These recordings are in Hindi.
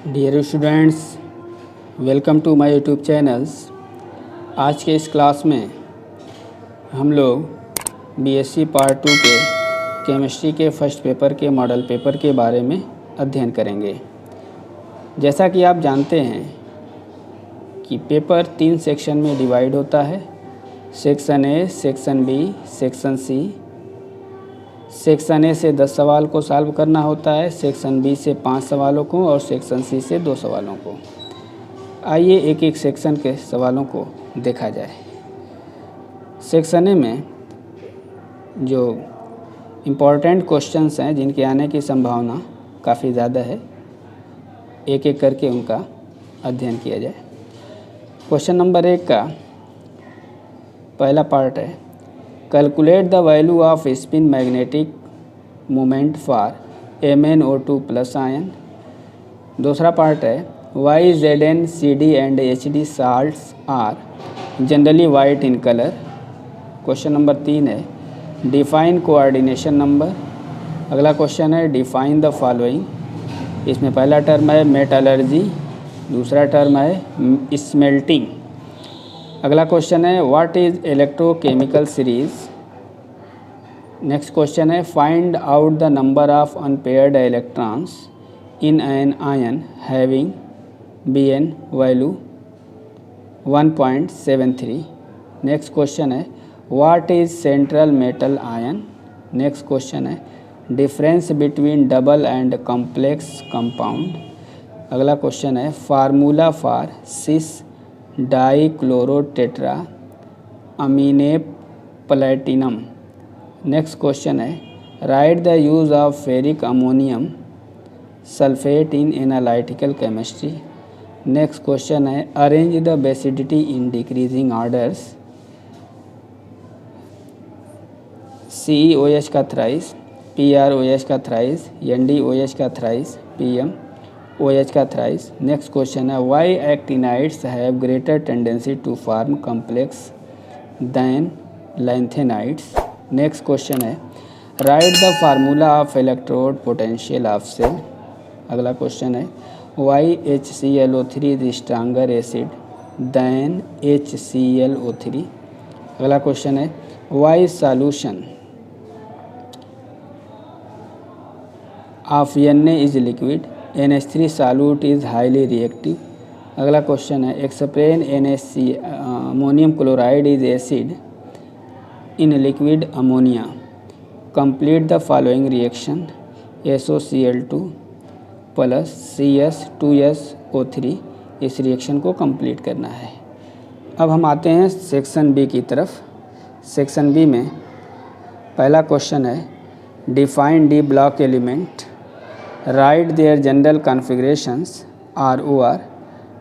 Dear students, welcome to my YouTube channels. आज के इस क्लास में हम लोग बीएससी पार्ट 2 के केमिस्ट्री के फर्स्ट पेपर के मॉडल पेपर के बारे में अध्ययन करेंगे। जैसा कि आप जानते हैं कि पेपर 3 सेक्शन में डिवाइड होता है, section A, section B, section C. Section A से 10 सवाल को सॉल्व करना होता है, सेक्शन बी से 5 सवालों को और सेक्शन सी से 2 सवालों को। आइए एक एक सेक्शन के सवालों को देखा जाए। सेक्शन ए में जो इम्पोर्टेंट क्वेश्चंस हैं जिनके आने की संभावना काफ़ी ज़्यादा है, एक एक करके उनका अध्ययन किया जाए। क्वेश्चन नंबर 1 का पहला पार्ट है, calculate the value of spin magnetic moment for MnO2 plus ion. दूसरा पार्ट है, why Zn, Cd and Hd salts are generally white in colour. Question number 3 है, डिफाइन कोऑर्डिनेशन नंबर। अगला क्वेश्चन है, डिफाइन द फॉलोइंग। इसमें पहला टर्म है मेटलर्जी, दूसरा टर्म है स्मेल्टिंग। अगला क्वेश्चन है, what is electrochemical series. Next question है, find out the number of unpaired electrons in an ion having Bn value 1.73। Next question है, what is central metal ion. Next question है, difference between double and complex compound. अगला क्वेश्चन है, formula for cis dichlorotetra amine platinum. Next question है, write the use of ferric ammonium sulphate in analytical chemistry. Next question है, arrange the बेसिडिटी in decreasing orders. CeOH का थ्राइस, PrOH का थ्राइस, NdOH का थ्राइस, PmOH का थ्राइस। नेक्स्ट क्वेश्चन है, why actinides have greater tendency to form complex than lanthanides. Next question है, write the formula of electrode potential of cell. अगला क्वेश्चन है, why HClO3 is stronger acid than HClO3। अगला क्वेश्चन है, why solution of Na is liquid, NH3 solute is highly reactive. अगला क्वेश्चन है, explain NaC ammonium chloride is acid in liquid ammonia. Complete the following reaction, SOCl2 plus CS2SO3। इस रिएक्शन को कंप्लीट करना है। अब हम आते हैं सेक्शन बी की तरफ। सेक्शन बी में पहला क्वेश्चन है, define D block element, write their general configurations ROR,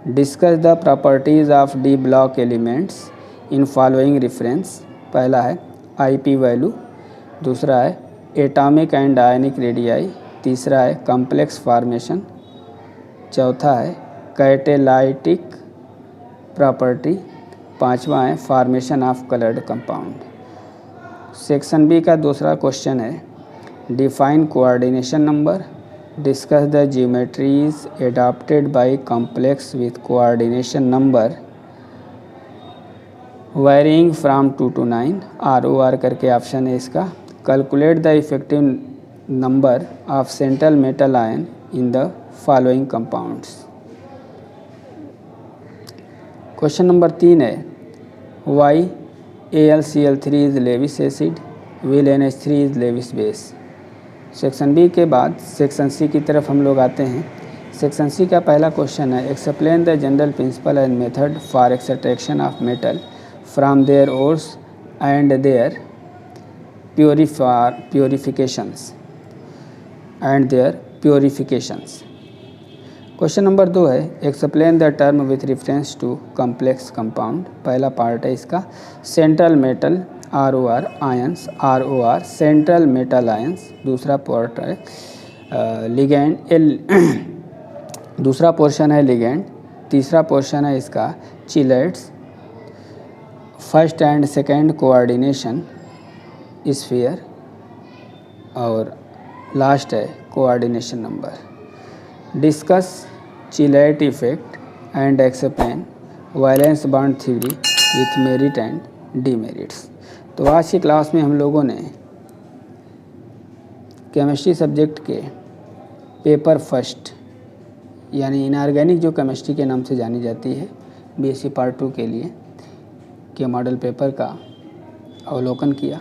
discuss the properties of D block elements in following reference. पहला है IP वैल्यू, दूसरा है एटॉमिक एंड आयनिक रेडियाई, तीसरा है कॉम्प्लेक्स फॉर्मेशन, चौथा है कैटेलाइटिक प्रॉपर्टी, पांचवा है formation of coloured compound. Section B का दूसरा क्वेश्चन है, define coordination number, discuss the geometries adopted by complex with coordination number varying from 2 to 9। ROR करके ऑप्शन है इसका। Calculate the effective number of central metal ion in the following compounds. Question number 3 है, why AlCl3 is Lewis acid, will NH3 is Lewis base. Section B के बाद सेक्शन सी की तरफ हम लोग आते हैं। सेक्शन सी का पहला क्वेश्चन है, explain the general principle and method for extraction of metal from their ores and their purifications question number 2 है, explain the term with reference to complex compound. पहला पार्ट है इसका, central metal ROR ions, ROR central metal ions. दूसरा पार्ट है लिगेंड दूसरा पोर्शन है लिगेंड। तीसरा पोर्शन है इसका chelates, first and second coordination sphere, और लास्ट है coordination number. Discuss chelate effect and explain valence bond theory with merit and demerits. तो आज की क्लास में हम लोगों ने केमिस्ट्री सब्जेक्ट के पेपर फर्स्ट यानी इनऑर्गेनिक जो केमिस्ट्री के नाम से जानी जाती है बीएससी पार्ट 2 के लिए के मॉडल पेपर का अवलोकन किया